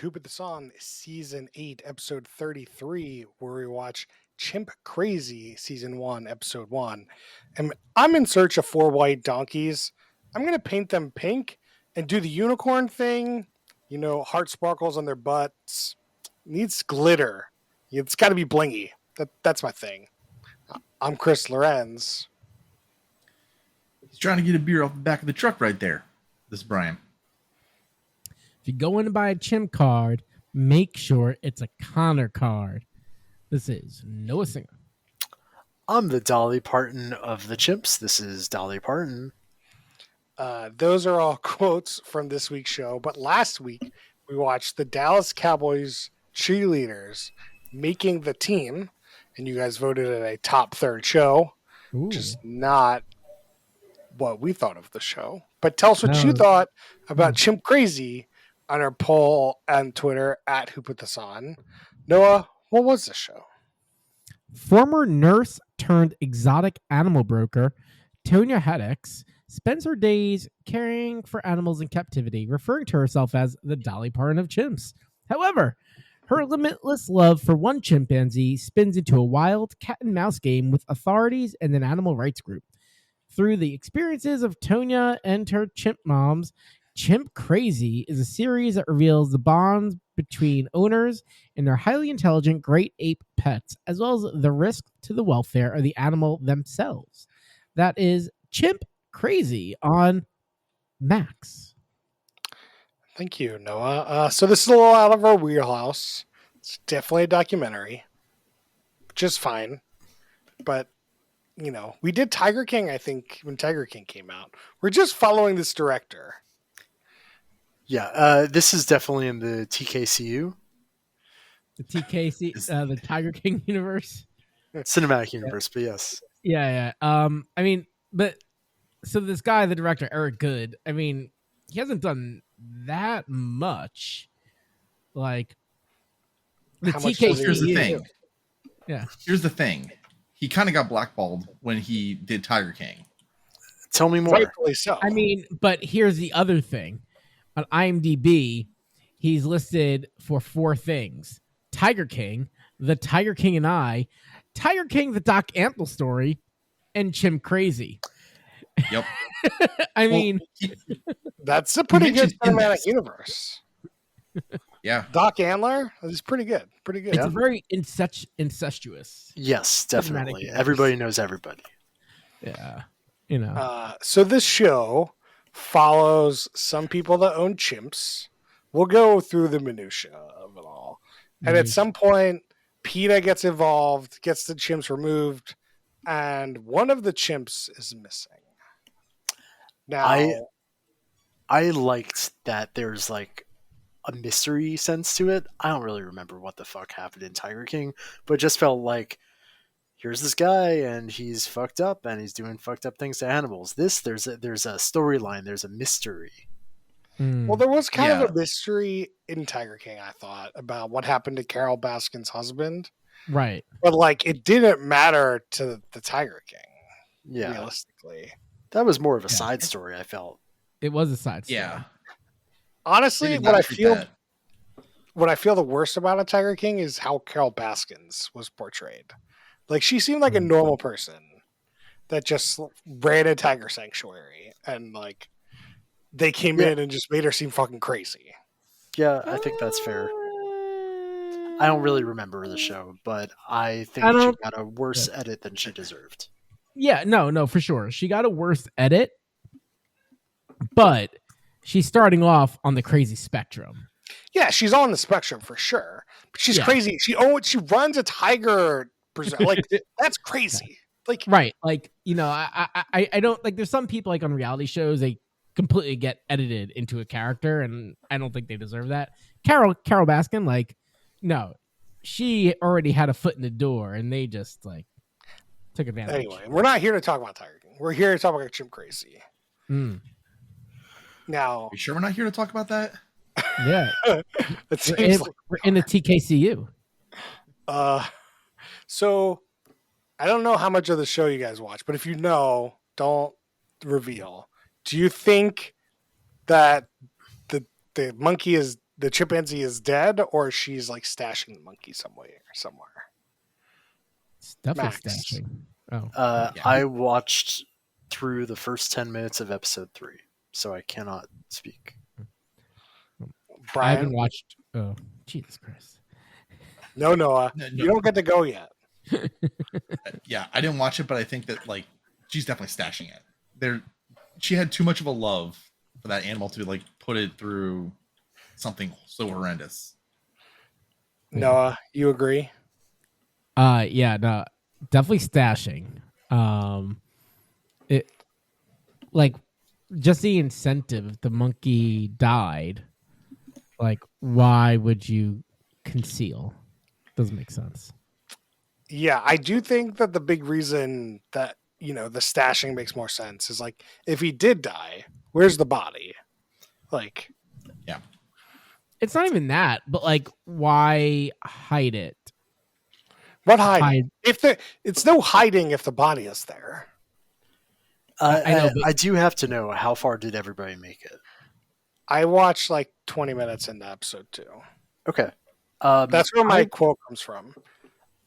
Who Put This On Season 8, Episode 33, where we watch Chimp Crazy Season 1, Episode 1. And I'm in search of 4 white donkeys. I'm going to paint them pink and do the unicorn thing. You know, heart sparkles on their butts. Needs glitter. It's got to be blingy. That's my thing. I'm Chris Lorenz. He's trying to get a beer off the back of the truck right there. This is Brian. If you go in to buy a Chimp card, make sure it's a Connor card. This is Noah Singer. I'm the Dolly Parton of the Chimps. This is Dolly Parton. Those are all quotes from this week's show. But last week, we watched the Dallas Cowboys cheerleaders making the team. And you guys voted it a top third show, which is not what we thought of the show. But tell us what you thought about Chimp Crazy on our poll on Twitter at Who Put This On. Noah, what was the show? Former nurse turned exotic animal broker, Tonya Hedix, spends her days caring for animals in captivity, referring to herself as the Dolly Parton of chimps. However, her limitless love for one chimpanzee spins into a wild cat and mouse game with authorities and an animal rights group. Through the experiences of Tonya and her chimp moms, Chimp Crazy is a series that reveals the bonds between owners and their highly intelligent great ape pets, as well as the risk to the welfare of the animal themselves. That is Chimp Crazy on Max. Thank you, Noah. So this is a little out of our wheelhouse. It's definitely a documentary, which is fine. But, you know, we did Tiger King, I think, when Tiger King came out. We're just following this director. Yeah, this is definitely in the TKCU. The the Tiger King universe. Cinematic universe, but yes. Yeah. I mean, but so this guy, the director, Eric Good, I mean, he hasn't done that much. Like the TKCU. Here's the thing. Yeah. Here's the thing. He kind of got blackballed when he did Tiger King. Tell me more. Rightfully so. I mean, but here's the other thing. On IMDb, he's listed for 4 things: Tiger King, The Tiger King and I, Tiger King, The Doc Antle Story, and Chimp Crazy. Yep. I mean, that's a pretty good cinematic universe. Yeah. Doc Antler is pretty good. Pretty good. It's a very incestuous. Yes, definitely. Everybody knows everybody. Yeah. You know. So this show follows some people that own chimps. We'll go through the minutia of it all. And at some point, PETA gets involved, gets the chimps removed, and one of the chimps is missing. Now, I liked that there's like a mystery sense to it. I don't really remember what the fuck happened in Tiger King, but it just felt like here's this guy and he's fucked up and he's doing fucked up things to animals. There's a storyline, there's a mystery. Well, there was kind of a mystery in Tiger King, I thought, about what happened to Carol Baskin's husband. Right. But like it didn't matter to the Tiger King. Yeah. Realistically. That was more of a side story, I felt. It was a side story. Yeah. Honestly, what I feel the worst about a Tiger King is how Carol Baskins was portrayed. Like she seemed like a normal person that just ran a tiger sanctuary, and like they came in and just made her seem fucking crazy. Yeah, I think that's fair. I don't really remember the show, but I think she got a worse edit than she deserved. Yeah, no, for sure. She got a worse edit, but she's starting off on the crazy spectrum. Yeah, she's on the spectrum for sure. But she's crazy. She runs a tiger. Like that's crazy. Like right. Like, you know, I don't like. There's some people like on reality shows they completely get edited into a character, and I don't think they deserve that. Carol Baskin, like, no, she already had a foot in the door, and they just like took advantage. Anyway, we're not here to talk about Tiger King. We're here to talk about Chimp Crazy. Now, Are you sure we're not here to talk about that? Yeah, we're in the TKCU. So I don't know how much of the show you guys watch, but if you know, don't reveal. Do you think that the monkey is the chimpanzee is dead or she's like stashing the monkey somewhere. It's definitely Max. stashing. Oh, Yeah. I watched through the first 10 minutes of episode 3, so I cannot speak. I Brian, haven't watched. Oh, Jesus Christ! no, Noah, No, you don't get to go yet. Yeah, I didn't watch it, but I think that like she's definitely stashing it. She had too much of a love for that animal to like put it through something so horrendous. Yeah. Noah, you agree? Yeah, no, definitely stashing. It like just the incentive. If the monkey died. Like, why would you conceal? Doesn't make sense. Yeah, I do think that the big reason that the stashing makes more sense is like if he did die, where's the body? Like, Yeah. It's not even that, but like, why hide it? what hiding? It's no hiding if the body is there. I know, but I do have to know, how far did everybody make it? I watched like 20 minutes into episode 2. Okay. That's where my I- quote comes from.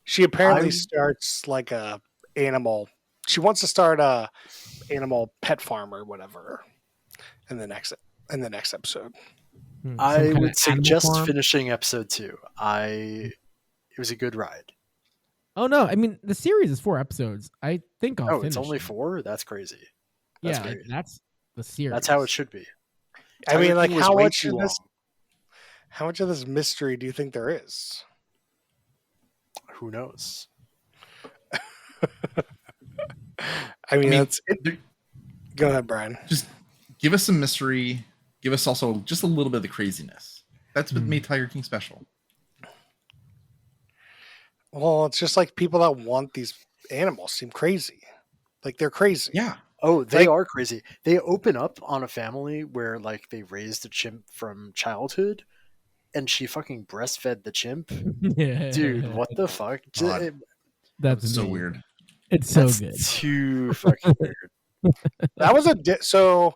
She apparently starts like a animal. She wants to start a animal pet farm or whatever in the next episode. some I kind of would animal suggest farm? finishing episode 2. It was a good ride. Oh no! I mean, the series is 4 episodes. I think I'll finish. It's only it. 4? That's crazy. That's Yeah, great. that's the series. That's how it should be. I mean, Tiger like King was how way much too how much of this mystery do you think there is? long. Who knows? I mean, that's it. there- Go ahead, Brian. Just give us some mystery. Give us also just a little bit of the craziness. That's what made Tiger King special. Well, it's just like people that want these animals seem crazy. Like they're crazy. Yeah. Oh, they Like- are crazy. They open up on a family where like they raised a chimp from childhood, and she fucking breastfed the chimp. Dude, what the fuck? God. That's So amazing. weird. It's so That's good. too fucking weird. That was so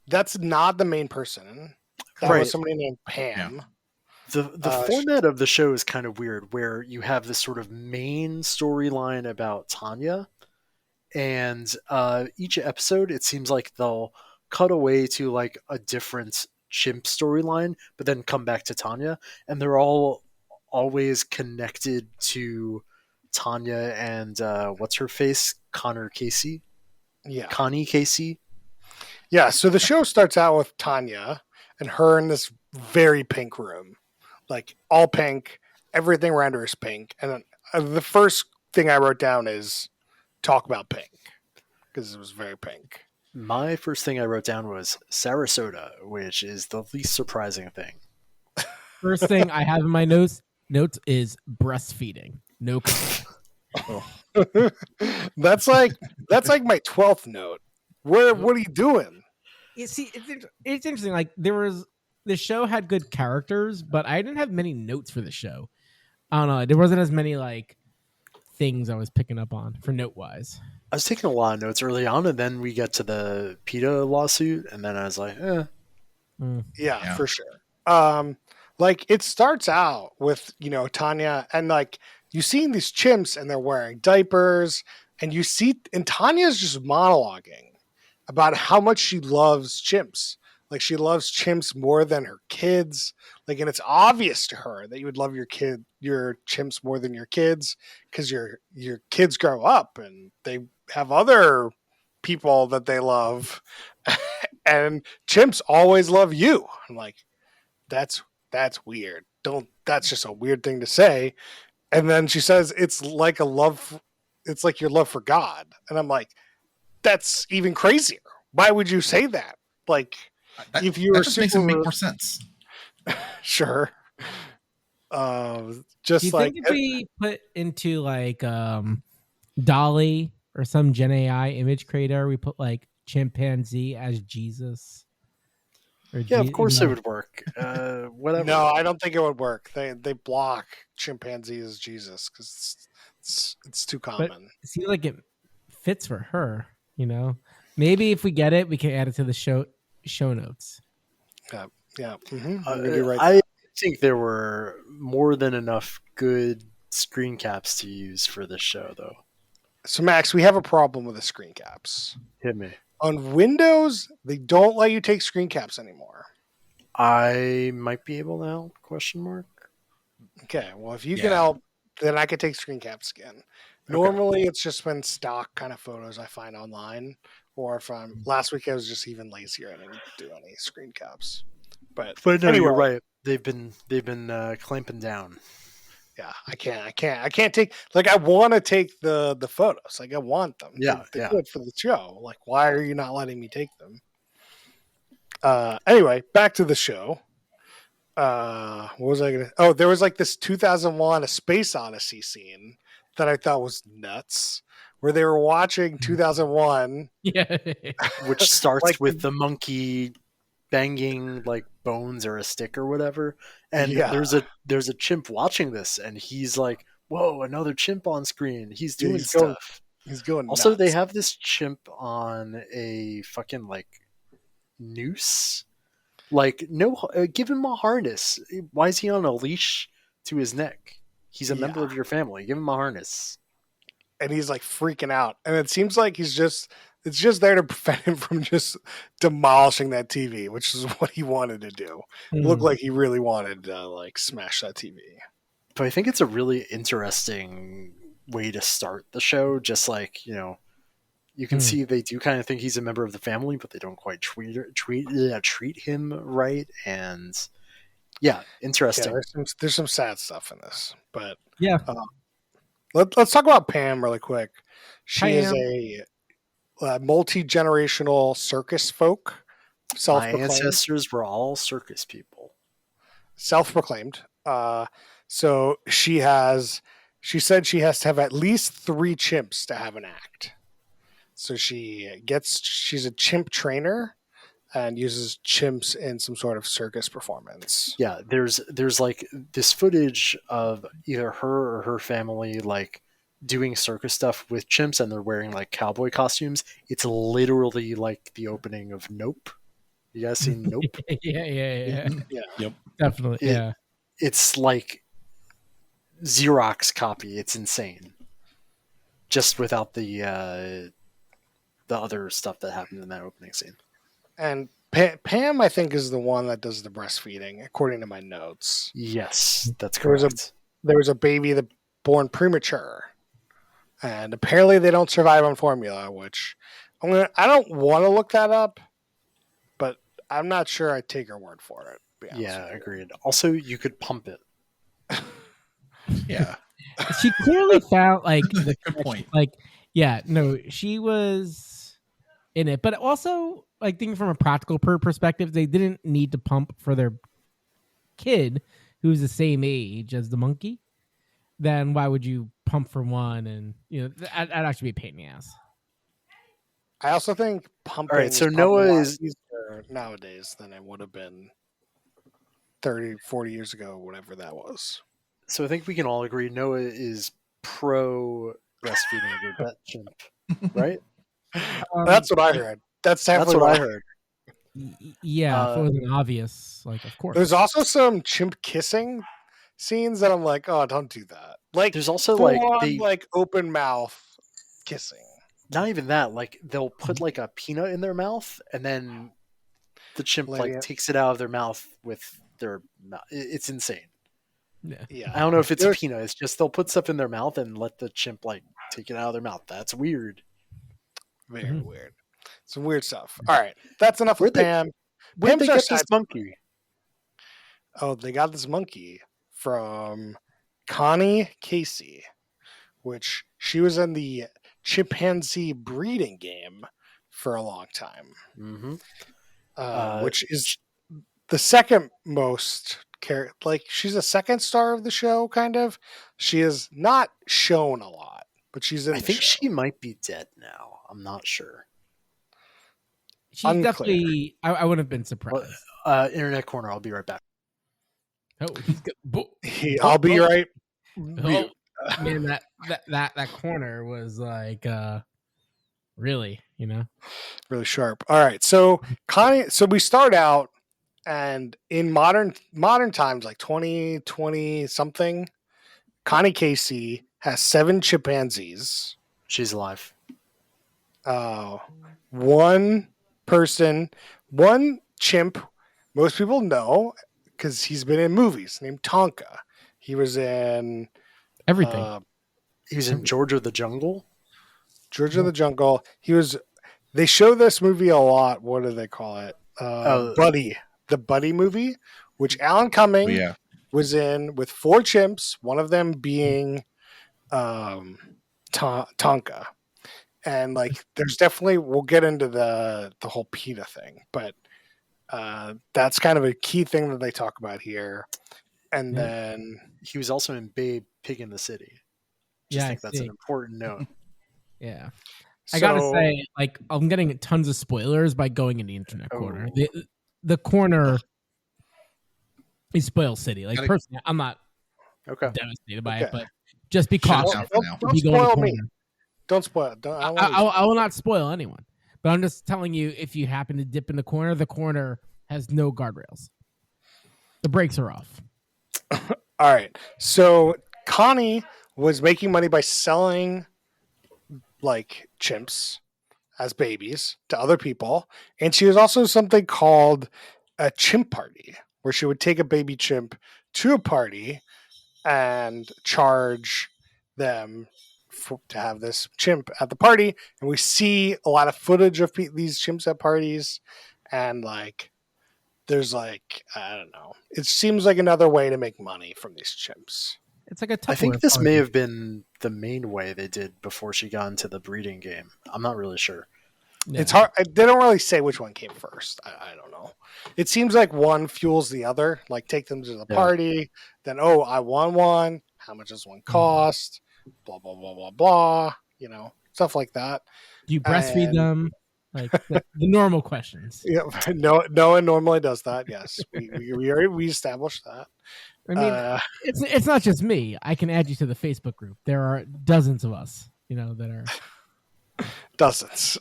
that's not the main person. That Right. was somebody named Pam. The format of the show is kind of weird, where you have this sort of main storyline about Tanya, and each episode it seems like they'll cut away to like a different chimp storyline, but then come back to Tanya, and they're all always connected to Tanya and what's her face, Connie Casey. Yeah, so the show starts out with Tanya and her in this very pink room. Like all pink, everything around her is pink. And then, the first thing I wrote down is talk about pink because it was very pink. My first thing I wrote down was Sarasota, which is the least surprising thing. First thing I have in my notes is breastfeeding. No comment. That's like my 12th note. What are you doing? You see, it's interesting. Like the show had good characters, but I didn't have many notes for the show. I don't know. There wasn't as many like things I was picking up on for note wise. I was taking a lot of notes early on, and then we get to the PETA lawsuit, and then I was like, Yeah, for sure. Like it starts out with, Tanya and like you seeing these chimps and they're wearing diapers and Tanya's just monologuing about how much she loves chimps. Like she loves chimps more than her kids. Like, and it's obvious to her that you would love your chimps more than your kids because your kids grow up and they have other people that they love, and chimps always love you. I'm like, that's weird. That's just a weird thing to say. And then she says it's like your love for God. And I'm like, that's even crazier. Why would you say that? Like, if you were just makes it make more sense. Sure. Do you think if we put into like Dolly or some Gen AI image creator, we put like chimpanzee as Jesus? yeah, of course it would work. Whatever. No, I don't think it would work. They block chimpanzee as Jesus because it's too common. But it seems like it fits for her. Maybe if we get it, we can add it to the show notes. Yeah, I'm gonna do right. I think there were more than enough good screen caps to use for this show, though. So Max, we have a problem with the screen caps. Hit me. On Windows, they don't let you take screen caps anymore. I might be able now? Question mark. Okay, well, if you can help, then I could take screen caps again. Normally, it's just been stock kind of photos I find online, or if I'm last week I was just even lazier. I didn't do any screen caps. But no, anyway, you're right. They've been clamping down. Yeah, I can't take, like, I want to take the photos. Like, I want them. Yeah, they're good for the show. Like, why are you not letting me take them? Anyway, back to the show. What was I gonna? Oh, there was like this 2001 A Space Odyssey scene that I thought was nuts, where they were watching 2001. Yeah. Which starts Like- with the monkey banging like bones or a stick or whatever, and Yeah. there's a chimp watching this, and he's like, "Whoa, another chimp on screen! He's doing he's going- stuff." He's going. Also, nuts. they have this chimp on a fucking like noose. Like, no, give him a harness. Why is he on a leash to his neck? He's a member of your family. Give him a harness. and he's like freaking out, and it seems like it's just there to prevent him from just demolishing that TV, which is what he wanted to do. It looked like he really wanted to like smash that TV. But I think it's a really interesting way to start the show. Just like, you can see they do kind of think he's a member of the family, but they don't quite treat him right. And yeah, interesting. Yeah, there's some sad stuff in this, but Yeah. let's talk about Pam really quick. She is Pam. a multi-generational circus folk, My self-proclaimed. ancestors were all circus people. Self-proclaimed. So she said she has to have at least 3 chimps to have an act. So she's a chimp trainer and uses chimps in some sort of circus performance. Yeah, there's like this footage of either her or her family like doing circus stuff with chimps, and they're wearing like cowboy costumes. It's literally like the opening of Nope. You guys seen Nope? Yeah. Yep. Definitely. Yeah. It's like Xerox copy. It's insane. Just without the other stuff that happened in that opening scene. And Pam, I think, is the one that does the breastfeeding, according to my notes. Yes, that's There was correct. There was a baby that born premature, and apparently they don't survive on formula. Which I don't want to look that up, but I'm not sure I'd take her word for it. to be honest Yeah, with you. agreed. Also, you could pump it. Yeah. She clearly found like the Good point. like yeah, no, she was in it. But also, like, thinking from a practical perspective, they didn't need to pump for their kid who's the same age as the monkey. Then why would you pump for one? And that'd actually be a pain in the ass. I also think pumping. All right, so is probably Noah a lot is- easier nowadays than it would have been 30, 40 years ago, whatever that was. So I think we can all agree Noah is pro breastfeeding of your pet chimp, right? That's what I heard. That's That's definitely what I heard. Yeah, if it wasn't obvious, like, of course. There's also some chimp kissing scenes that I'm like, oh, don't do that. Like, There's also full like on, like open mouth kissing. not even that. Like they'll put like a peanut in their mouth, and then the chimp Lay like it. takes it out of their mouth with their mouth. It's insane. Yeah. Yeah, I don't know if it's a There's- peanut. It's just they'll put stuff in their mouth and let the chimp like take it out of their mouth. That's weird. very Mhm. weird. Some weird stuff. All right, that's enough Where'd of they- Pam. Where'd Pam's they our get this side- monkey? Oh, they got this monkey from Connie Casey, which she was in the chimpanzee breeding game for a long time, Mm-hmm. which is the second most like she's a second star of the show. Kind of, she is not shown a lot, but she's in. I the think show. she might be dead now. I'm not sure. She's Unclear. definitely. I wouldn't have been surprised. Internet corner. I'll be right back. Oh, he's got, I'll be right. oh, man, that corner was like really, Really sharp. All right, so Connie. So we start out, And in modern times, like 2020 something, Connie Casey has 7 chimpanzees. She's alive. One person, one chimp, most people know because he's been in movies, named Tonka. He was in Everything. He was in George of the Jungle. George of the Jungle. They show this movie a lot. What do they call it? Buddy. The Buddy movie, which Alan Cumming was in with 4 chimps, one of them being Tonka. And like, there's definitely, we'll get into the whole PETA thing, but that's kind of a key thing that they talk about here. And then he was also in Babe, Pig in the City. I think that's an important note. Yeah. I gotta say, like, I'm getting tons of spoilers by going in the internet corner. The corner is Spoil City. Like, personally, I'm not devastated by it, but just be cautious. Don't spoil me. Don't spoil it. I will not spoil anyone. But I'm just telling you, if you happen to dip in the corner has no guardrails. The brakes are off. All right. So Connie was making money by selling like chimps as babies to other people. And she was also something called a chimp party, where she would take a baby chimp to a party and charge them to have this chimp at the party. And we see a lot of footage of these chimps at parties. And like, there's like, I don't know. It seems like another way to make money from these chimps. It's like a I think this may have been the main way they did before she got into the breeding game. I'm not really sure. Yeah. It's hard. They don't really say which one came first. I don't know. It seems like one fuels the other. Like, take them to the party. Then, I won one. How much does one cost? Blah, blah, blah, blah, blah. You know, stuff like that. Do you breastfeed them? Like the normal questions. Yeah, no one normally does that. Yes, we established that. I mean, it's not just me. I can add you to the Facebook group. There are dozens of us, that are dozens.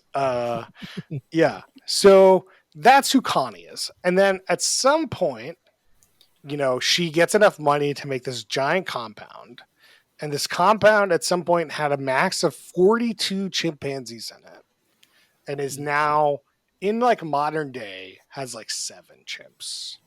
Yeah. So that's who Connie is, and then at some point, she gets enough money to make this giant compound, and this compound at some point had a max of 42 chimpanzees in it. And is now in like modern day has like 7 chimps.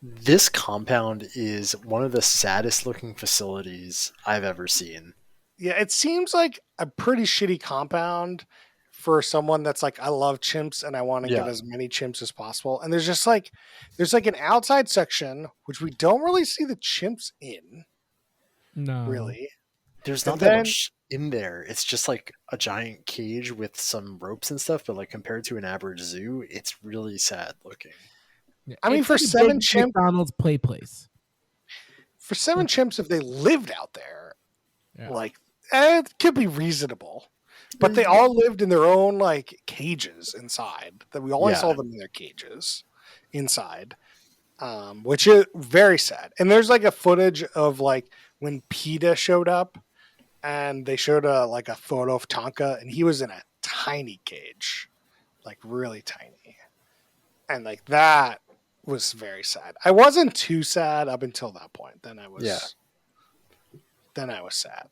This compound is one of the saddest looking facilities I've ever seen. Yeah, it seems like a pretty shitty compound for someone that's like, I love chimps and I want to get as many chimps as possible. And there's like an outside section which we don't really see the chimps in. No, really. There's not that much in there. It's just like a giant cage with some ropes and stuff, but like compared to an average zoo, it's really sad looking. Yeah, I mean, for 7 chimps, McDonald's play place. For 7 chimps, if they lived out there, like it could be reasonable. But they all lived in their own like cages inside. That we only saw them in their cages inside, which is very sad. And there's like a footage of like when PETA showed up. And they showed a photo of Tonka, and he was in a tiny cage, like really tiny. And like that was very sad. I wasn't too sad up until that point. Then I was sad.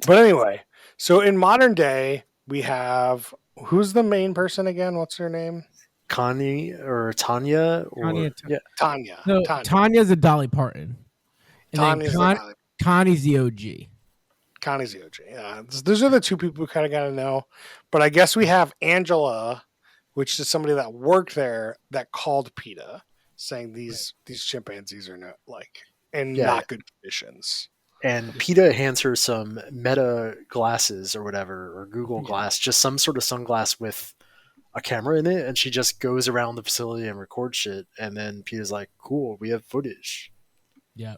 But anyway, so in modern day, we have, who's the main person again? What's her name? Connie or Tanya? Tanya. No, Tanya's a Dolly Parton. And Connie's the OG. Connie's the OG. Yeah, those are the 2 people we kind of got to know. But I guess we have Angela, which is somebody that worked there that called PETA, saying these chimpanzees are not not good conditions. And PETA hands her some Meta glasses or whatever, or Google Glass, just some sort of sunglass with a camera in it, and she just goes around the facility and records shit. And then PETA's like, "Cool, we have footage." Yeah.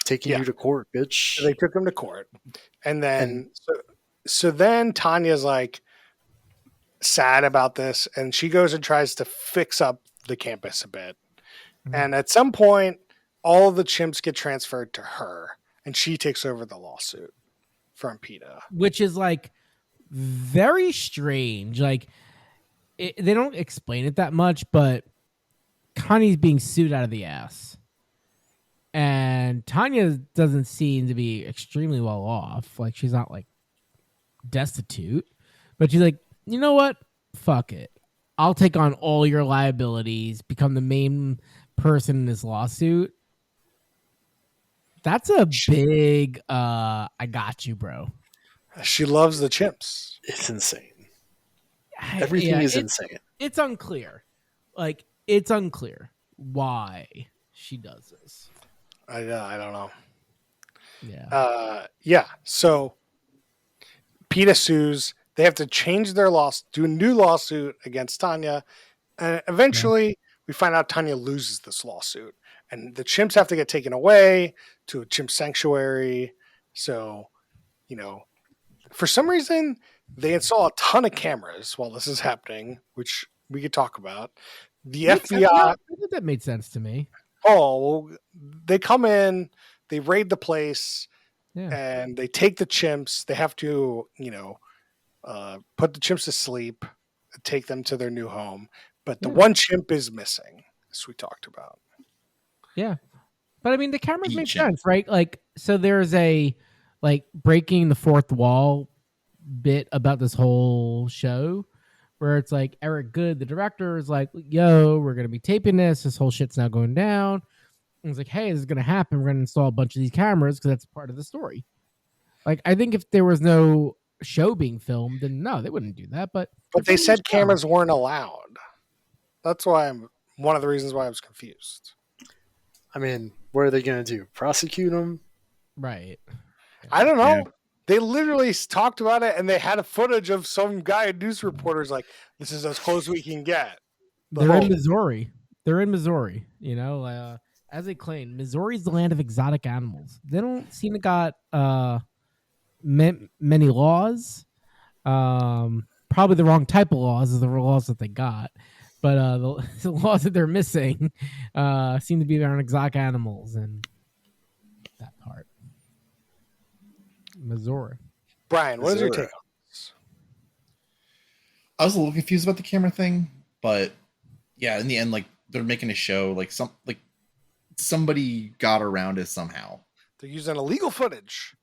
Taking you to court, bitch. So they took him to court. And then so then Tanya's like sad about this, and she goes and tries to fix up the campus a bit. Mm-hmm. And at some point, all of the chimps get transferred to her, and she takes over the lawsuit from PETA. Which is like very strange. Like they don't explain it that much, but Connie's being sued out of the ass. And Tanya doesn't seem to be extremely well off. Like, she's not like destitute, but she's like, you know what? Fuck it. I'll take on all your liabilities, become the main person in this lawsuit. That's a big I got you, bro. She loves the chimps. It's insane. Everything is insane. It's unclear. Like, it's unclear why she does this. I don't know. Yeah. So PETA sues. They have to change their do a new lawsuit against Tanya. And eventually we find out Tanya loses this lawsuit. And the chimps have to get taken away to a chimp sanctuary. So, for some reason, they install a ton of cameras while this is happening, which we could talk about. The FBI... That made sense to me. Oh, well, they come in, they raid the place, and they take the chimps. They have to, put the chimps to sleep, take them to their new home. But the one chimp is missing, as we talked about. Yeah. But I mean, the cameras make sense, right? Like, so there's a breaking the fourth wall bit about this whole show where it's like Eric Good, the director, is like, yo, we're going to be taping this. This whole shit's now going down. And it's like, hey, this is going to happen. We're going to install a bunch of these cameras because that's part of the story. Like, I think if there was no show being filmed, then no, they wouldn't do that. But they said cameras weren't allowed. That's why one of the reasons why I was confused. I mean, what are they going to do? Prosecute them? Right. I don't know. Yeah. They literally talked about it, and they had a footage of some guy, news reporters, like, this is as close as we can get. They're in Missouri. As they claim, Missouri's the land of exotic animals. They don't seem to got many laws. Probably the wrong type of laws is the laws that they got. But the laws that they're missing seem to be around exotic animals and that part. Missouri. Brian, what is your take on this? I was a little confused about the camera thing, but yeah, in the end, like, they're making a show, somebody got around it somehow. They're using illegal footage.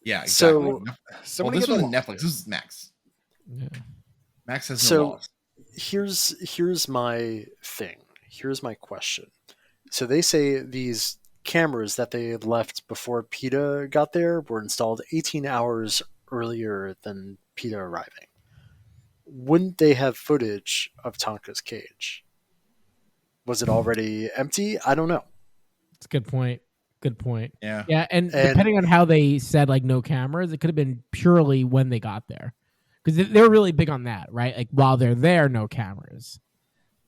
Yeah, exactly. So this wasn't Netflix. This is Max. Yeah. Max has no laws. Here's my thing. Here's my question. So they say these cameras that they had left before PETA got there were installed 18 hours earlier than PETA arriving. Wouldn't they have footage of Tonka's cage? Was it already empty? I don't know. It's a good point. Yeah. Yeah, and depending on how they said no cameras, it could have been purely when they got there. Because they were really big on that, right? Like, while they're there, no cameras.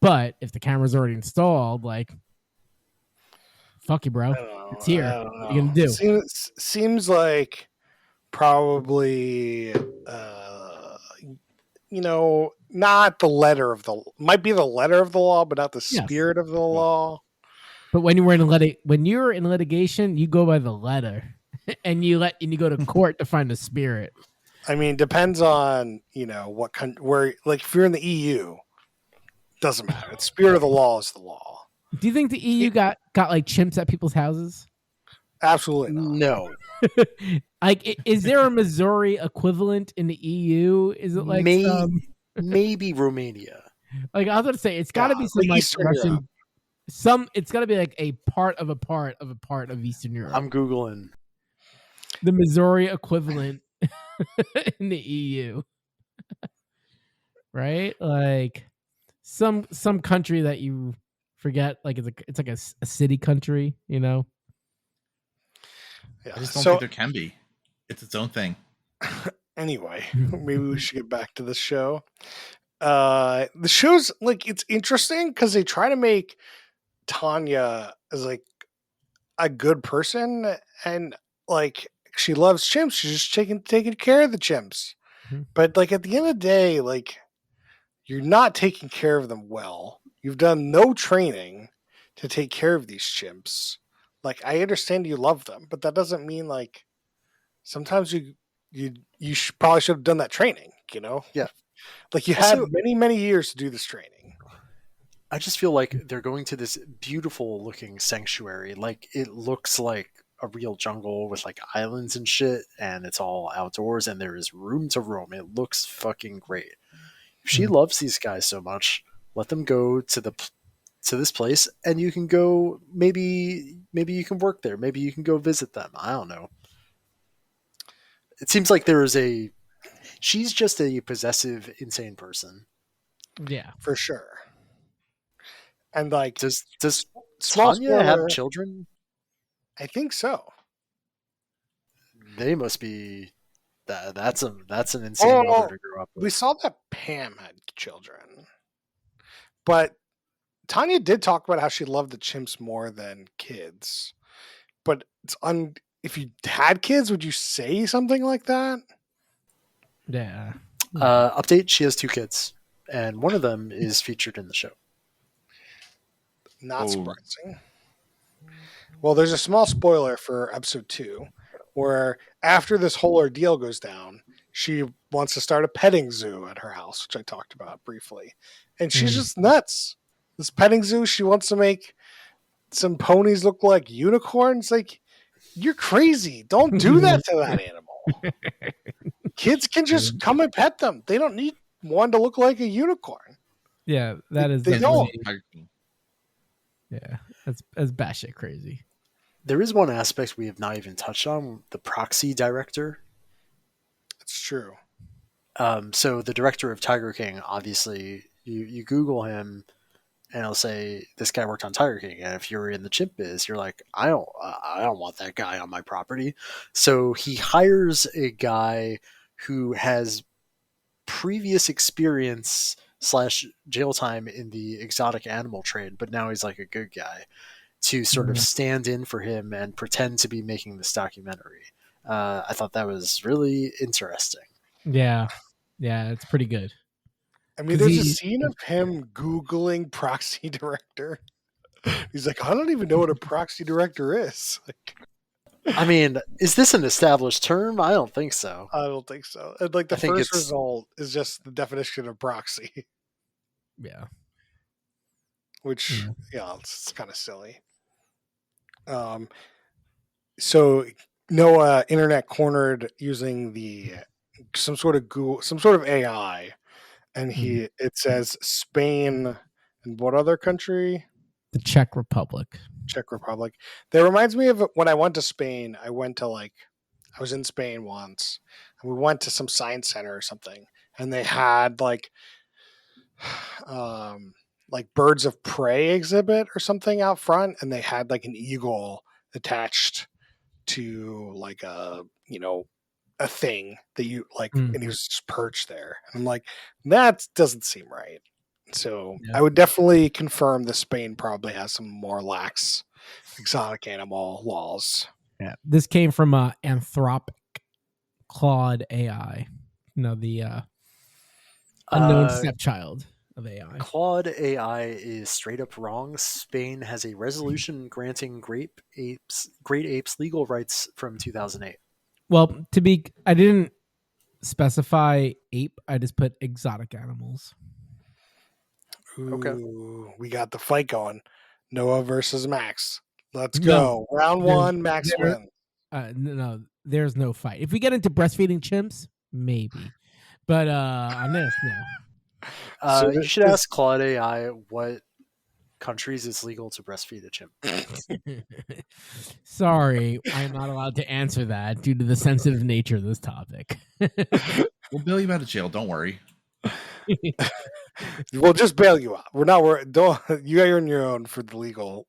But if the camera's already installed, fuck you, bro. It's here. What are you going to do? Seems like probably, not the letter of the... Might be the letter of the law, but not the spirit of the law. But when you're in litigation, you go by the letter. and you go to court to find the spirit. I mean, depends on, what country, where, if you're in the EU, doesn't matter. The spirit of the law is the law. Do you think the EU got chimps at people's houses? Absolutely not. No. Is there a Missouri equivalent in the EU? Is it maybe Romania? I was going to say, it's got to be some Russian. It's got to be a part of a part of a part of Eastern Europe. I'm Googling. The Missouri equivalent in the EU. Right? Some country that you forget, it's like a city country, Yeah. I just don't think there can be. It's its own thing. Anyway, maybe we should get back to the show. The show's it's interesting because they try to make Tanya as a good person, and she loves chimps. She's just taking care of the chimps. Mm-hmm. But at the end of the day, you're not taking care of them well. You've done no training to take care of these chimps. I understand you love them, but that doesn't mean sometimes you probably should have done that training, Yeah. Like you Also- had many years to do this training. I just feel like they're going to this beautiful looking sanctuary. Like it looks like a real jungle with like islands and shit, and it's all outdoors, and there is room to roam. It looks fucking great. If she loves these guys so much, let them go to this place, and you can go. Maybe you can work there. Maybe you can go visit them. I don't know. It seems like there is a. She's just a possessive, insane person. Yeah. For sure. And like, Does small Tanya have spoiler, children? I think so. They must be. That's an insane mother to grow up We with. saw that Pam had children, but Tanya did talk about how she loved the chimps more than kids. But it's if you had kids, would you say something like that? Yeah. Update: she has 2 kids, and one of them is featured in the show. Not Oh. surprising. Well, there's a small spoiler for episode 2, where after this whole ordeal goes down, she wants to start a petting zoo at her house, which I talked about briefly. And she's just nuts. This petting zoo, she wants to make some ponies look like unicorns. Like, you're crazy. Don't do that to that animal. Kids can just come and pet them. They don't need one to look like a unicorn. Yeah, that is They definitely. don't. Yeah, that's batshit crazy. There is one aspect we have not even touched on: the proxy director. It's true. So the director of Tiger King, obviously, you Google him, and it'll say this guy worked on Tiger King. And if you're in the chimp biz, you're like, I don't want that guy on my property. So he hires a guy who has previous experience / jail time in the exotic animal trade, but now he's like a good guy to sort of stand in for him and pretend to be making this documentary. I thought that was really interesting. Yeah, it's pretty good. I mean, 'Cause there's a he- scene of him Googling proxy director. He's like, I don't even know what a proxy director is. Like, I mean, is this an established term? I don't think so. I don't think so. And like the I think first it's- result is just the definition of proxy, Yeah. which it's kind of silly. So Noah internet cornered using some sort of Google, some sort of AI, and it says Spain and what other country? The Czech Republic. Czech Republic. That reminds me of when I went to Spain. I was in Spain once, and we went to some science center or something, and they had like birds of prey exhibit or something out front, and they had like an eagle attached to like a thing that you like, and he was just perched there. And I'm like, that doesn't seem right. So I would definitely confirm that Spain probably has some more lax exotic animal laws. Yeah, this came from Anthropic Claude AI. The unknown stepchild of AI. Claude AI is straight up wrong. Spain has a resolution granting great apes legal rights from 2008. Well, I didn't specify ape. I just put exotic animals. Ooh, Okay. we got the fight going. Noah versus Max. Let's go. Round one, Max wins. No, there's no fight. If we get into breastfeeding chimps, maybe. But on this, no. You should ask Claude AI what countries it's legal to breastfeed a chimp. Sorry, I'm not allowed to answer that due to the sensitive nature of this topic. We'll bail you out of jail. Don't worry. We'll just bail you out. We're not. Don't. You are on your own for the legal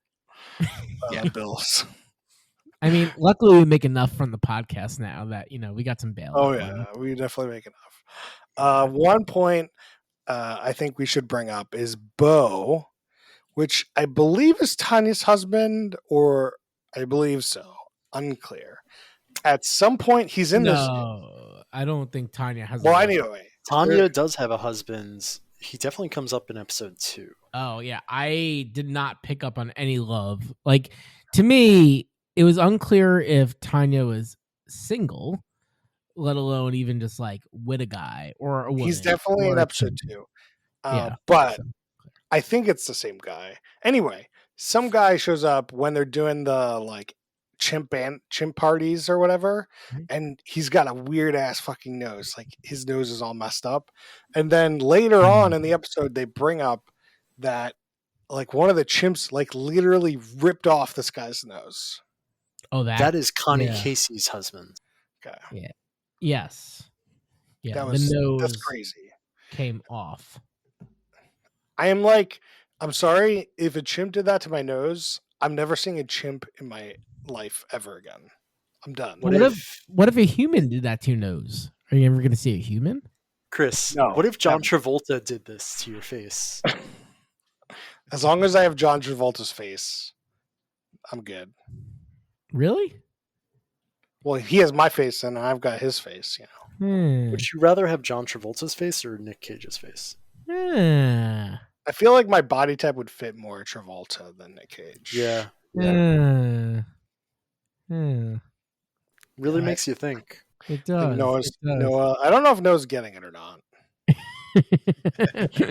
bills. I mean, luckily we make enough from the podcast now that we got some bail. Oh yeah, we definitely make enough. One point I think we should bring up is Bo, which I believe is Tanya's husband, or I believe so. Unclear. At some point, he's in this. No, I don't think Tanya has. Well, anyway, Tanya does have a husband. He definitely comes up in episode 2. Oh yeah, I did not pick up on any love. Like, to me, it was unclear if Tanya was single let alone even just like with a guy or a woman. He's definitely or in a episode chimp. 2. Yeah, But so- I think it's the same guy. Anyway, some guy shows up when they're doing the like chimp parties or whatever, Mhm. and he's got a weird ass fucking nose. Like his nose is all messed up. And then later Mm. on in the episode, they bring up that like one of the chimps like literally ripped off this guy's nose. Oh, That is Connie yeah. Casey's husband. Okay, Yes. Yeah, that's the nose crazy. came off. I am like, I'm sorry if a chimp did that to my nose. I'm never seeing a chimp in my life ever again. I'm done. What What if a human did that to your nose? Are you ever going to see a human? Chris, No, what if John never. Travolta did this to your face? As long as I have John Travolta's face, I'm good. Really? Well, he has my face and I've got his face, you know. Would you rather have John Travolta's face or Nick Cage's face? Hmm. I feel like my body type would fit more Travolta than Nick Cage. Yeah. Really Yeah, makes you think. It I think does. Noah. I don't know if Noah's getting it or not.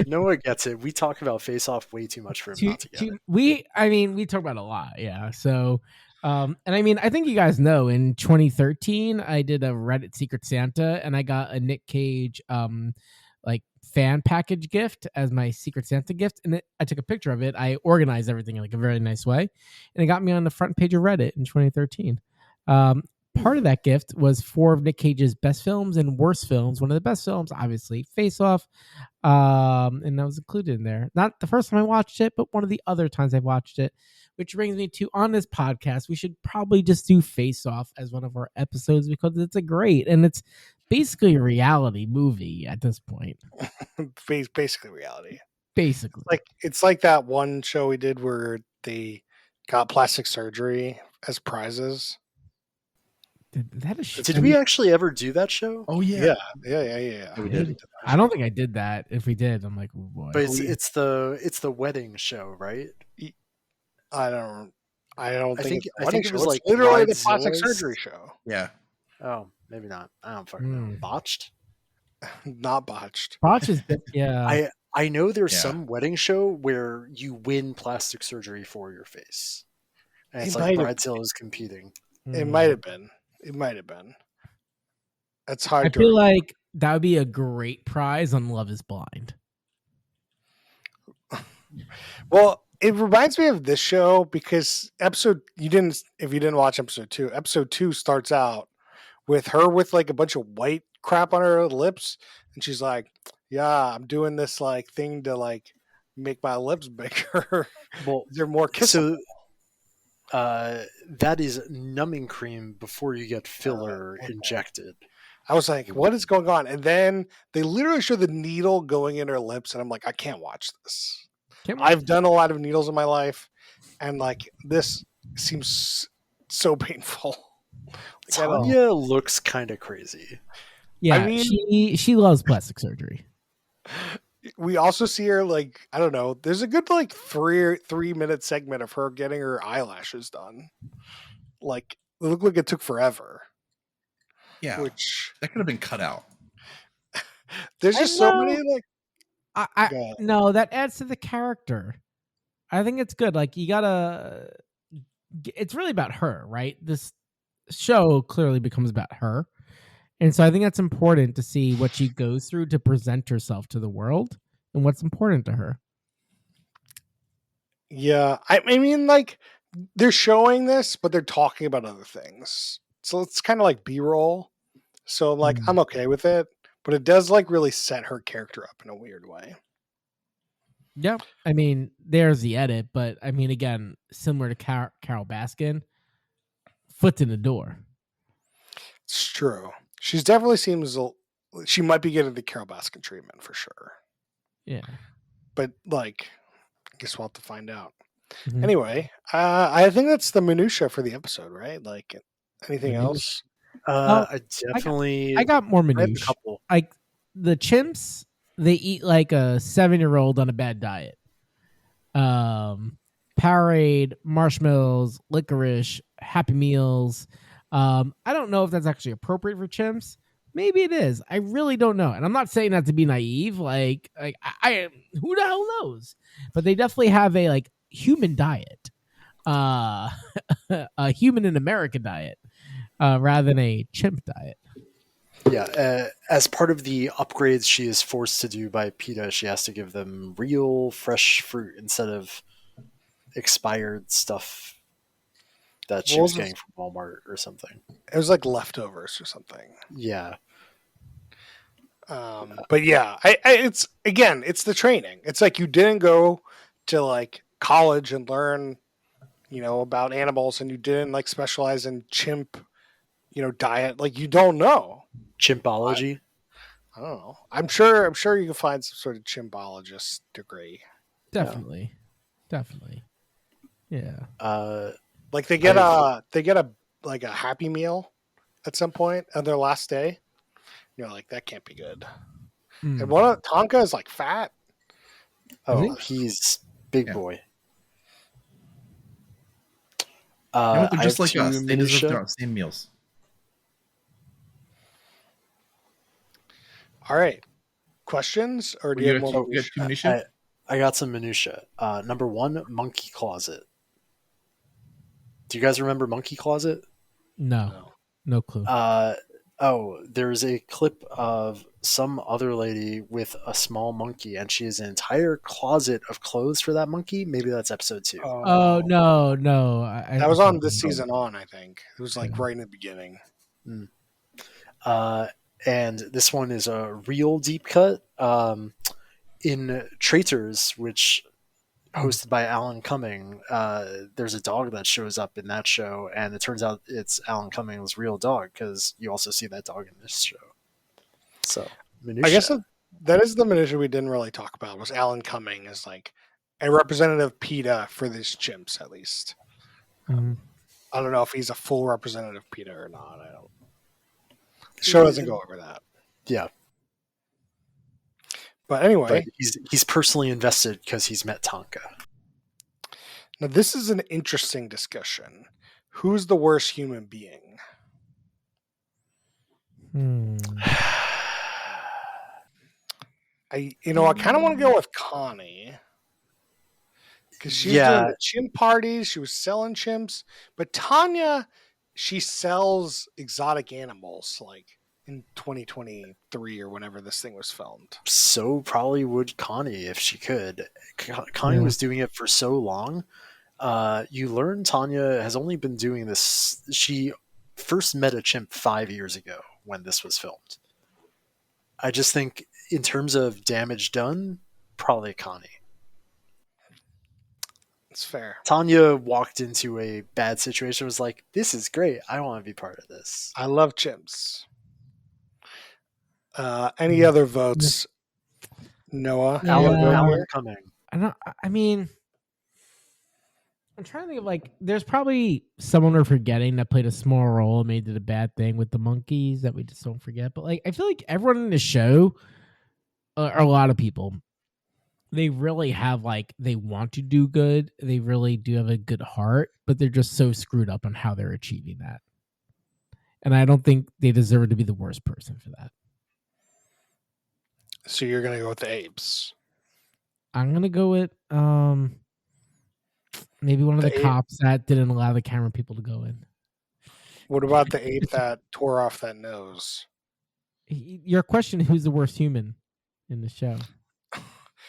Noah gets it. We talk about Face Off way too much for him not to get it. We talk about it a lot, yeah. So, and I mean, I think you guys know in 2013, I did a Reddit Secret Santa, and I got a Nick Cage, like fan package gift as my Secret Santa gift, and I took a picture of it. I organized everything in like a very nice way, and it got me on the front page of Reddit in 2013. Part of that gift was 4 of Nick Cage's best films and worst films. One of the best films, obviously, Face Off, and that was included in there. Not the first time I watched it, but one of the other times I watched it. Which brings me to, on this podcast, we should probably just do Face Off as one of our episodes because it's and it's basically a reality movie at this point. Basically reality. Basically. It's like that one show we did where they got plastic surgery as prizes. Did we actually ever do that show? Oh yeah. Yeah. We did. I don't think I did that. If we did, I'm like, oh boy. But it's the wedding show, right? I don't think I think it was like literally the plastic Bridezilla's? surgery show. Yeah. Oh, maybe not. I don't fucking know. Botched? Not botched. Botch is yeah. I know there's Yeah. some wedding show where you win plastic surgery for your face. And it's It like might have- Bridezilla's competing. It might have been. It might have been. That's hard I to feel like that would be a great prize on Love is Blind. Well, it reminds me of this show because if you didn't watch episode 2 starts out with her with like a bunch of white crap on her lips, and she's like, yeah, I'm doing this like thing to like make my lips bigger. Well, They're more kissable. so that is numbing cream before you get filler injected. I was like, what is going on? And then they literally show the needle going in her lips, and I'm like, I can't watch this. I've done a lot of needles in my life, and like this seems so painful. Tanya looks kind of crazy. Yeah, I mean- she loves plastic surgery. We also see her like, I don't know, there's a good like 3-minute segment of her getting her eyelashes done. Like it looked like it took forever. Yeah. Which That could have been cut out. there's just so many like No, that adds to the character. I think it's good. Like you gotta. It's really about her, right? This show clearly becomes about her, and so I think that's important to see what she goes through to present herself to the world and what's important to her. Yeah, I mean, like they're showing this, but they're talking about other things, so it's kind of like B-roll. So like, I'm okay with it, but it does like really set her character up in a weird way. Yeah, I mean, there's the edit, but I mean, again, similar to Carol Baskin, foot in the door. It's true. She's definitely seems she might be getting the Carol Baskin treatment for sure. Yeah, But like, I guess we'll have to find out. Mhm. Anyway, I think that's the minutia for the episode, right? Like, anything else? I definitely. I got more I have a minutiae. couple. Like the chimps, they eat like a 7-year-old on a bad diet. Powerade, marshmallows, licorice, Happy Meals. I don't know if that's actually appropriate for chimps, Maybe it is. I really don't know, and I'm not saying that to be naive. Like I who the hell knows? But they definitely have a like human diet, a human in America diet, rather than a chimp diet. Yeah, as part of the upgrades she is forced to do by PETA, she has to give them real fresh fruit instead of expired stuff that she What was was getting it? from Walmart or something. It was like leftovers or something. Yeah. But yeah, it's again, it's the training. It's like you didn't go to like college and learn, about animals, and you didn't like specialize in chimp, diet. Like you don't know. Chimpology. I don't know. I'm sure you can find some sort of chimpologist degree. Definitely. Yeah. Like they get a like a Happy Meal at some point on their last day. You're like, that can't be good. Mm. And one of Tonka is like fat. Oh, he's big Yeah. boy. They're I just have like two us. They deserve minutia. the same meals. All right. Questions or do You you have got more? two, you got two minutia? I got some minutia. Number one, monkey closet. Do you guys remember monkey closet? No clue. There's a clip of some other lady with a small monkey, and she has an entire closet of clothes for that monkey. Maybe that's episode 2. Oh no! That was on this season on, I think. It was like right in the beginning. And this one is a real deep cut. In Traitors, which hosted by Alan Cumming, there's a dog that shows up in that show, and it turns out it's Alan Cumming's real dog because you also see that dog in this show. So, minutia. I guess that is the minutia we didn't really talk about. Was Alan Cumming as like a representative PETA for these chimps, at least. Mhm. I don't know if he's a full representative PETA or not. I don't. The show doesn't go over that. Yeah, But anyway, but he's personally invested because he's met Tonka. now this is an interesting discussion. Who's the worst human being? I kind of want to go with Connie because she was doing the chimp parties. She was selling chimps, but Tanya, she sells exotic animals like in 2023 or whenever this thing was filmed. So probably would Connie if she could. Connie was doing it for so long. You learn Tanya has only been doing this. She first met a chimp 5 years ago when this was filmed. I just think in terms of damage done, probably Connie. It's fair. Tanya walked into a bad situation, was like, this is great. I want to be part of this. I love chimps. Any other votes? Noah? Alan Cumming. I mean, I'm trying to think of like, there's probably someone we're forgetting that played a small role and made it a bad thing with the monkeys that we just don't forget. But like, I feel like everyone in the show, or a lot of people, they really have like, they want to do good. They really do have a good heart, but they're just so screwed up on how they're achieving that. And I don't think they deserve to be the worst person for that. So you're gonna go with the apes? I'm gonna go with maybe one of the cops that didn't allow the camera people to go in. What about the ape that tore off that nose? Your question: who's the worst human in the show?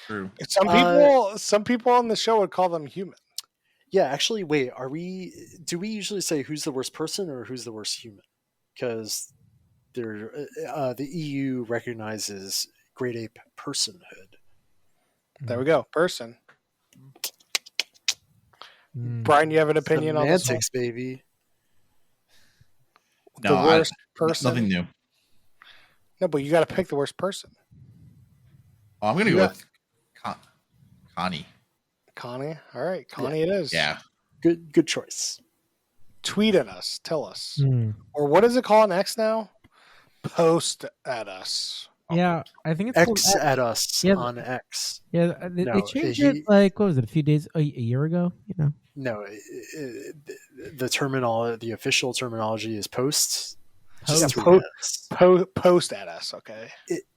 True. Some people on the show would call them human. Yeah, actually, wait. Do we usually say who's the worst person or who's the worst human? Because the EU recognizes great ape personhood. There we go. Person. Brian, you have an opinion on this one? Semantics, baby. The worst person. Nothing new. No, but you got to pick the worst person. Oh, I'm gonna go with Connie. Connie. All right, Connie. It is. Yeah. Good choice. Tweet at us. Tell us. Or what is it called on X now? Post at us. Yeah, I think it's X at us on X. Yeah, they changed it like, what was it, a few days, a year ago? No, the official terminology is posts. Just Post. tweet at us. Post at us, okay?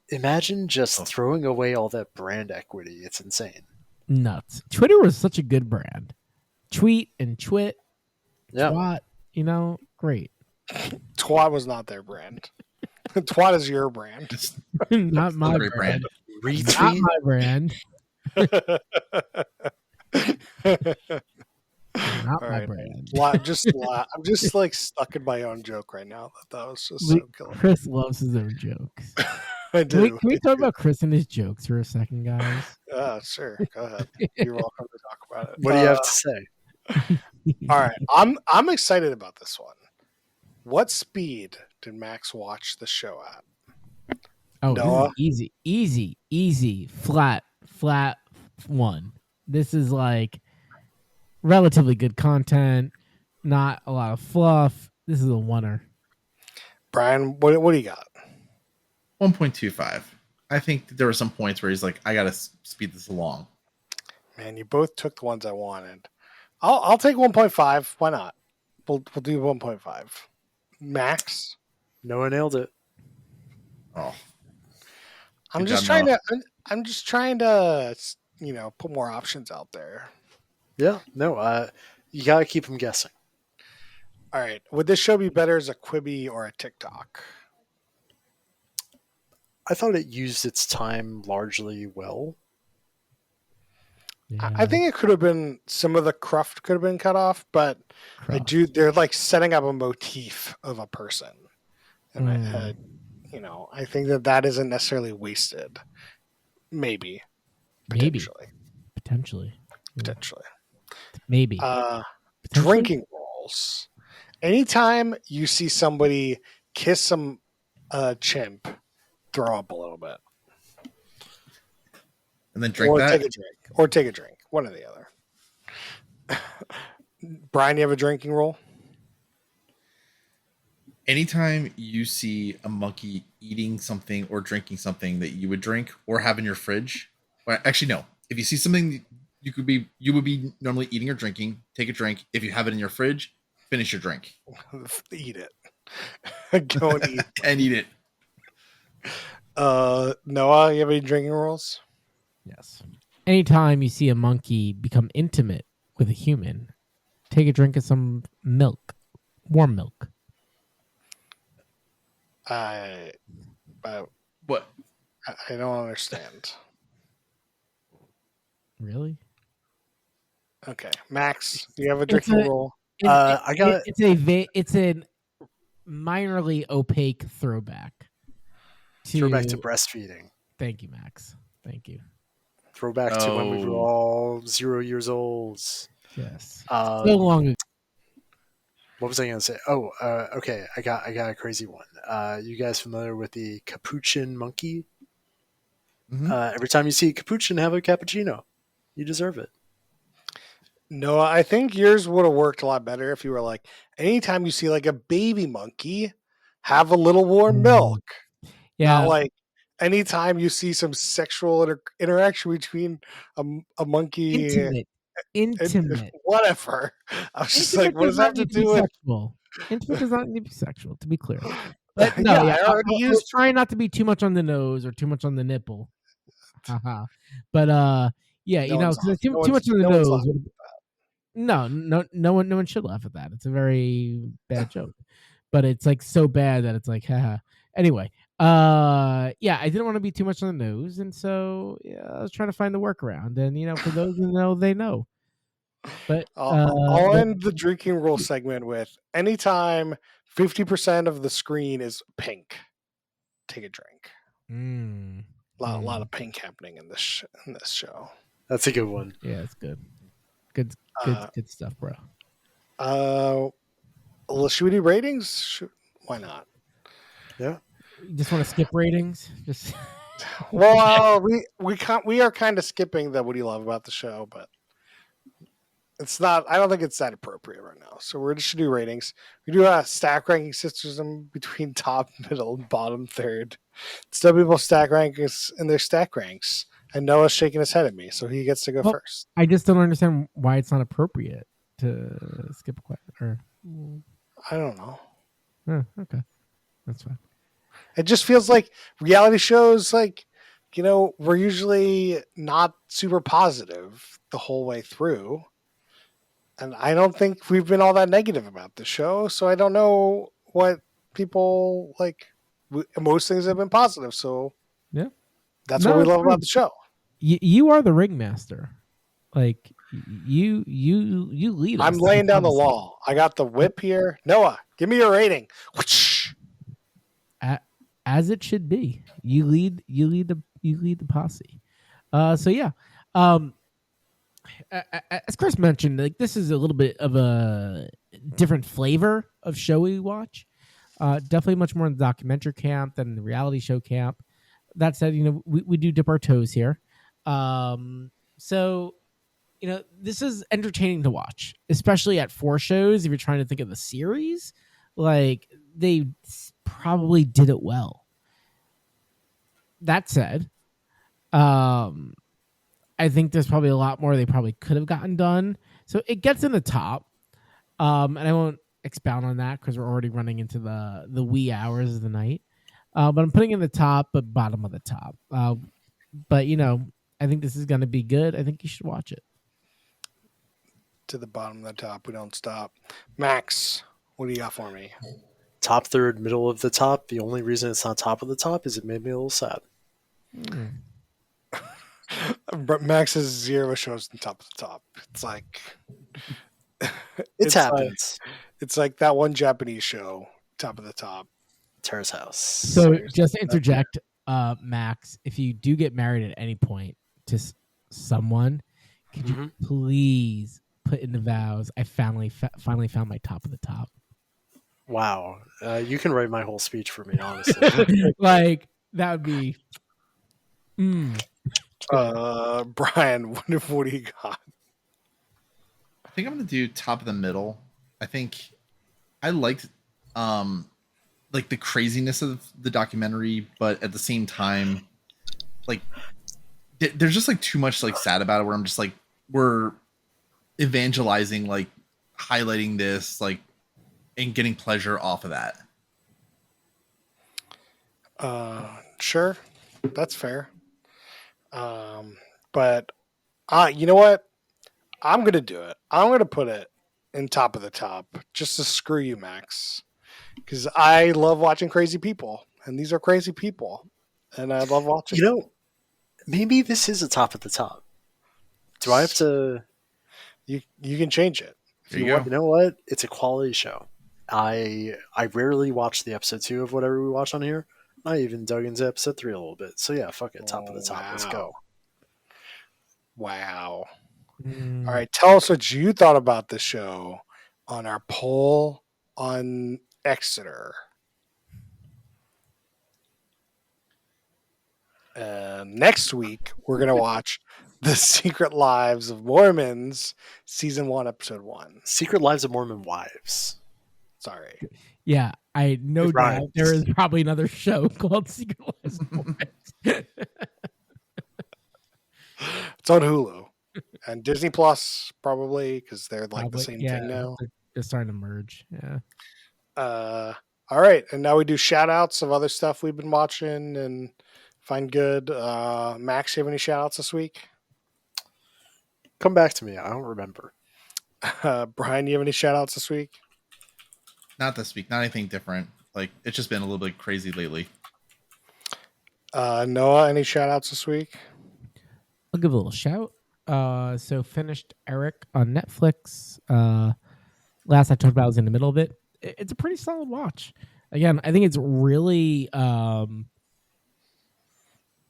Imagine just Oh. throwing away all that brand equity. It's insane. Nuts. Twitter was such a good brand. Tweet and twit, Yeah. twat, great. Twat was not their brand. Twat is your brand. It's Not still a my great brand. brand. Not Retweet. my brand. Not All my right. brand. I'm just like stuck in my own joke right now. That was just so killer. Chris loves his own jokes. I Can we, do. can we talk about Chris and his jokes for a second, guys? Sure. Go ahead. You're welcome to talk about it. What do you have to say? All right. I'm excited about this one. What speed did Max watch the show at? Oh, Noah? this is easy, flat one. This is like relatively good content, not a lot of fluff. This is a oneer. Brian, what do you got? 1.25. I think that there were some points where he's like, I gotta speed this along. Man, you both took the ones I wanted. I'll take 1.5. Why not? We'll do 1.5. Max? Noah nailed it. Oh, I'm Good just job, trying to. I'm just trying to, put more options out there. Yeah. No. You gotta keep them guessing. All right. Would this show be better as a Quibi or a TikTok? I thought it used its time largely well. Yeah, I think it could have been some of the cruft could have been cut off, but I Cruft. do. They're like setting up a motif of a person, and I think that isn't necessarily wasted. Maybe, potentially. Potentially. Maybe. Potentially? Drinking roles. Anytime you see somebody kiss some chimp, throw up a little bit, and then drink or that. take a drink, one or the other. Brian, you have a drinking role? Anytime you see a monkey eating something or drinking something that you would drink or have in your fridge, well, actually no. If you see something you would be normally eating or drinking, take a drink. If you have it in your fridge, finish your drink. Eat it. Go and eat. And eat it. Noah, you have any drinking rules? Yes. Anytime you see a monkey become intimate with a human, take a drink of some milk, warm milk. But What? I don't understand. Really? Okay, Max, do you have a drinking rule? I got It's a minorly opaque throwback. throwback to breastfeeding. Thank you, Max. Thank you. Throwback to when we were Oh. all 0 years old. Yes. Uh, So long ago. What was I going to say? Oh, okay. I got a crazy one. You guys familiar with the capuchin monkey? Mhm. Every time you see a capuchin, have a cappuccino. You deserve it. Noah, I think yours would have worked a lot better if you were like, anytime you see like a baby monkey, have a little warm milk. Yeah. Not like anytime you see some sexual interaction between a monkey Intimate. whatever. I was just Intimate like, what does that have to need be do with? sexual? Intimate does not need to be sexual, to be clear. But no, Yeah, yeah, I already I was trying not to be too much on the nose or too much on the nipple. Haha. But yeah, No one's because too laughing. much on the No one's nose. laughing No one should laugh at that. It's a very bad joke. But it's like so bad that it's like, haha. Anyway, yeah, I didn't want to be too much on the nose, and so yeah, I was trying to find the workaround. And for those who know, they know. But I'll end the drinking rule segment with anytime 50% of the screen is pink, take a drink. A lot of pink happening in this show. That's a good one. yeah, it's good. Good stuff, bro. Should we do ratings? Why not? Yeah. You just want to skip ratings? Just Well, we are kind of skipping the what do you love about the show, but it's not. I don't think it's that appropriate right now. So we're just do ratings. We do a stack ranking system between top, middle, and bottom third. Still, people stack rankings in their stack ranks, and Noah's shaking his head at me, so he gets to go first. I just don't understand why it's not appropriate to skip a question. Or I don't know. okay. It just feels like reality shows, like, we're usually not super positive the whole way through. And I don't think we've been all that negative about the show. So I don't know what people like. Most things have been positive. So Yeah. that's No, what we it's love fine. about the show. You are the ringmaster. Like you lead us. I'm laying down the law. I got the whip here. Noah, give me your rating. Whoosh. As it should be. You lead the posse. So yeah. As Chris mentioned, like this is a little bit of a different flavor of show we watch. Definitely much more in the documentary camp than the reality show camp. That said, we do dip our toes here. So this is entertaining to watch, especially at 4 shows. If you're trying to think of the series, like they probably did it well. That said, I think there's probably a lot more they probably could have gotten done. So it gets in the top. And I won't expound on that because we're already running into the wee hours of the night. But I'm putting in the top, but bottom of the top. But I think this is going to be good. I think you should watch it. To the bottom of the top, we don't stop. Max, what do you got for me? Top third, middle of the top. The only reason it's not top of the top is it made me a little sad. Max's 0 shows on top of the top. It's like It happens. It's like that one Japanese show, top of the top. Terrace House. So just to interject, Max, if you do get married at any point to someone, could you please put in the vows, I finally found my top of the top. Wow. You can write my whole speech for me, honestly. Like, that would be... Brian, what do you got? I think I'm going to do top of the middle. I think I liked like the craziness of the documentary, but at the same time, like there's just like too much like sad about it where I'm just like, we're evangelizing, like highlighting this, like, and getting pleasure off of that. Sure. That's fair. But you know what? I'm going to do it. I'm going to put it in top of the top just to screw you, Max. Because I love watching crazy people. And these are crazy people. And I love watching. Maybe this is a top of the top. Do I have to... You can change it. There you go. You know what? It's a quality show. I rarely watch the episode 2 of whatever we watch on here. I even dug into episode 3 a little bit. So yeah, fuck it. Top of the top. Wow. Let's go. Wow. All right. Tell us what you thought about the show on our poll on Exeter. Next week, we're going to watch The Secret Lives of Mormons, Season 1, Episode 1. Secret Lives of Mormon Wives. Sorry. Yeah, I no doubt there is probably another show called Secret Lives of Mormons. It's on Hulu. And Disney Plus, probably, because they're like the same thing now. They're starting to merge. Yeah. All right. And now we do shout outs of other stuff we've been watching and find good. Max, you have any shout outs this week? Come back to me. I don't remember. Brian, you have any shout outs this week? Not this week. Not anything different. Like, it's just been a little bit crazy lately. Noah, any shout outs this week? I'll give a little shout. So finished Eric on Netflix. Last I talked about, I was in the middle of it. It's a pretty solid watch. Again, I think it's really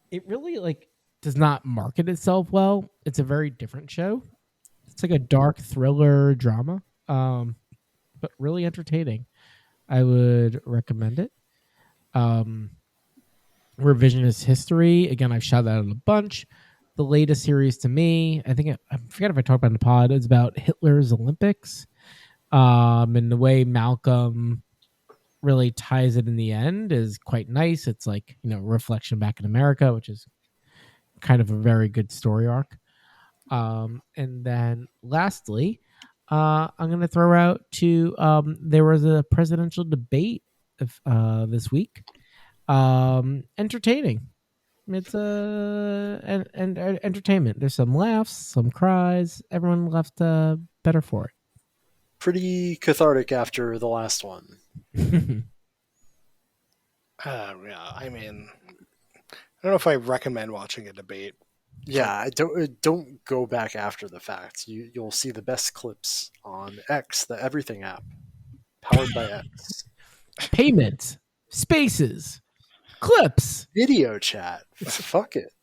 it really like does not market itself well. It's a very different show. It's like a dark thriller drama, but really entertaining. I would recommend it. Revisionist History. Again, I've shot that out a bunch. The latest series to me, I think I forget if I talked about it in the pod. It's about Hitler's Olympics, and the way Malcolm really ties it in the end is quite nice. It's like reflection back in America, which is kind of a very good story arc. And then lastly, I'm going to throw out to there was a presidential debate this week. Entertaining. It's and entertainment. There's some laughs, some cries. Everyone left better for Pretty cathartic after the last one. it. Yeah, I mean, I don't know if I recommend watching a debate. Yeah, don't go back after the fact. You'll see the best clips on X, the Everything app, powered by X. Payments, spaces, clips. Video chat. Fuck it.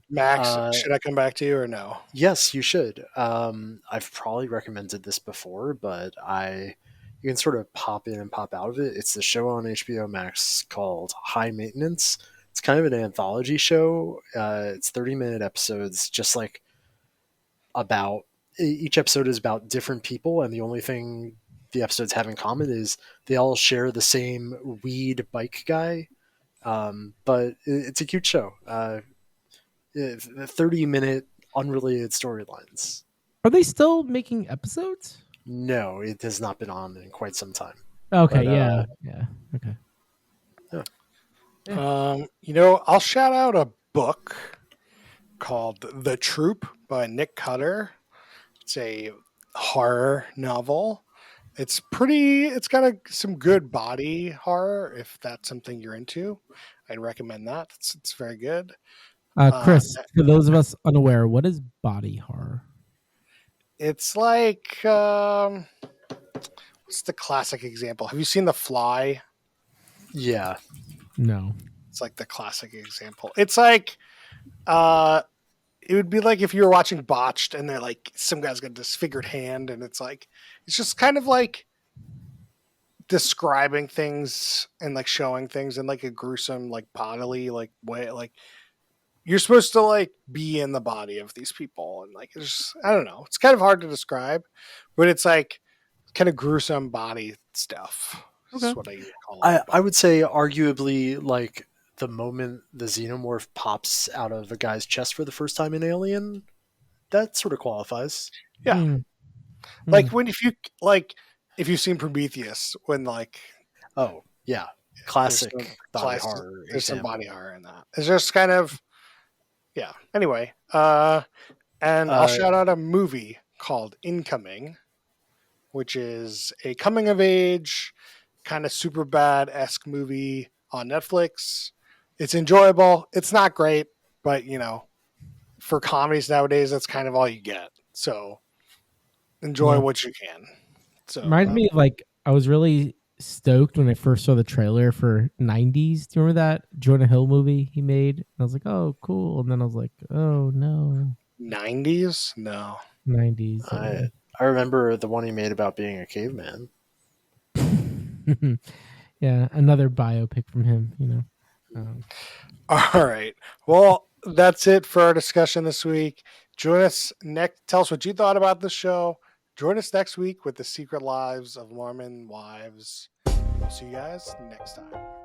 Max, should I come back to you or no? Yes, you should. I've probably recommended this before, but you can sort of pop in and pop out of it. It's the show on HBO Max called High Maintenance. It's kind of an anthology show. It's 30-minute episodes, just like about each episode is about different people, and the only thing the episodes have in common is they all share the same weed bike guy. But it's a cute show. 30-minute unrelated storylines. Are they still making episodes? No, it has not been on in quite some time. Okay, But, yeah. Okay. I'll shout out a book called The Troop by Nick Cutter. It's a horror novel. It's got some good body horror if that's something you're into. I'd recommend that. It's very good. Chris, for those of us unaware, what is body horror? It's like what's the classic example? Have you seen The Fly? Yeah. No. It's like the classic example. It's like it would be like if you were watching Botched and they're like some guy's got a disfigured hand and it's just kind of like describing things and like showing things in like a gruesome like bodily like way, like you're supposed to like be in the body of these people and like I don't know, it's kind of hard to describe, but it's like kind of gruesome body stuff. Okay. That's what I call it. I would say arguably like the moment the xenomorph pops out of a guy's chest for the first time in Alien, that sort of qualifies. Yeah. Mm. Like if you've seen Prometheus, when like Oh, yeah. Classic there's some body classic- horror. there's some example. body horror in that. It's just kind of yeah. Anyway, and I'll shout out a movie called Incoming, which is a coming of age kind of super bad-esque movie on Netflix. It's enjoyable. It's not great, but for comedies nowadays, that's kind of all you get. So enjoy Yeah. what you can. So Reminds me of like I was really stoked when I first saw the trailer for 90s. Do you remember that Jonah Hill movie he made? And I was like, oh, cool. And then I was like, oh, no. 90s? No. 90s. I remember the one he made about being a caveman. Yeah, another biopic from him. All right. Well, that's it for our discussion this week. Join us next. Tell us what you thought about the show. Join us next week with the Secret Lives of Mormon Wives. We'll see you guys next time.